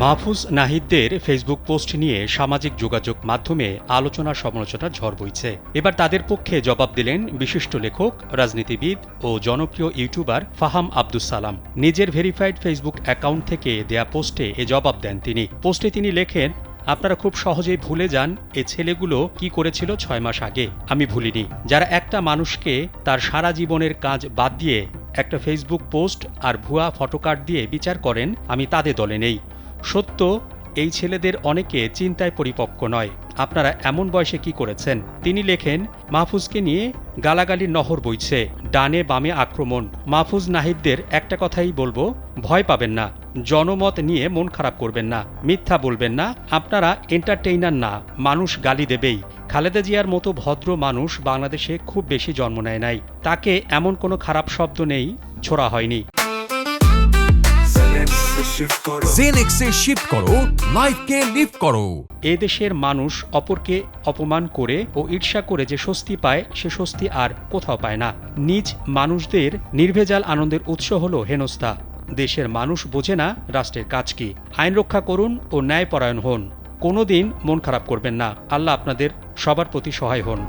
Mahfuz নাহিদদের Facebook post নিয়ে সামাজিক যোগাযোগ মাধ্যমে আলোচনা সমালোচনার ঝড় বইছে। এবার তাদের পক্ষে জবাব দিলেন বিশিষ্ট লেখক, রাজনীতিবিদ ও জনপ্রিয় ইউটিউবার ফাহাম আব্দুস সালাম। নিজের ভেরিফাইড ফেসবুক অ্যাকাউন্ট থেকে দেয়া পোস্টে এ জবাব দেন তিনি। পোস্টে তিনি লেখেন, আপনারা খুব সহজেই ভুলে যান এ ছেলেগুলো কি করেছিল 6 মাস আগে। আমি ভুলিনি। যারা একটা মানুষকে তার সারা জীবনের কাজ বাদ দিয়ে একটা ফেসবুক পোস্ট আর ভুয়া ফটোকার্ড দিয়ে বিচার করেন, আমি তাদের দলে নেই। সত্য, এই ছেলেদের অনেকে চিন্তায় পরিপক্ক নয়। আপনারা এমন বয়সে কি করেছেন? তিনি লেখেন, মাহফুজকে নিয়ে গালাগালির নহর বইছে, ডানে বামে আক্রমণ। মাহফুজ নাহিদদের একটা কথাই বলবো, ভয় পাবেন না, জনমত নিয়ে মন খারাপ করবেন না, মিথ্যা বলবেন না। আপনারা এন্টারটেইনার না, মানুষ গালি দেবেই। খালেদা জিয়ার মতো ভদ্র মানুষ বাংলাদেশে খুব বেশি জন্ম নেয় নাই। তাকে এমন কোনো খারাপ শব্দ নেই, ছোড়া হয়নি। জেনেক্সে শিফট করো, লাইফকে লিফট করো। এ দেশের মানুষ অপরকে অপমান করে ও ঈর্ষা করে যে স্বস্তি পায়, সে স্বস্তি আর কোথাও পায় না। নিজ মানুষদের নির্ভেজাল আনন্দের উৎস হল হেনস্থা। দেশের মানুষ বোঝে না রাষ্ট্রের কাজ কি। আইন রক্ষা করুন ও ন্যায়পরায়ণ হন। কোনোদিন মন খারাপ করবেন না। আল্লাহ আপনাদের সবার প্রতি সহায় হন।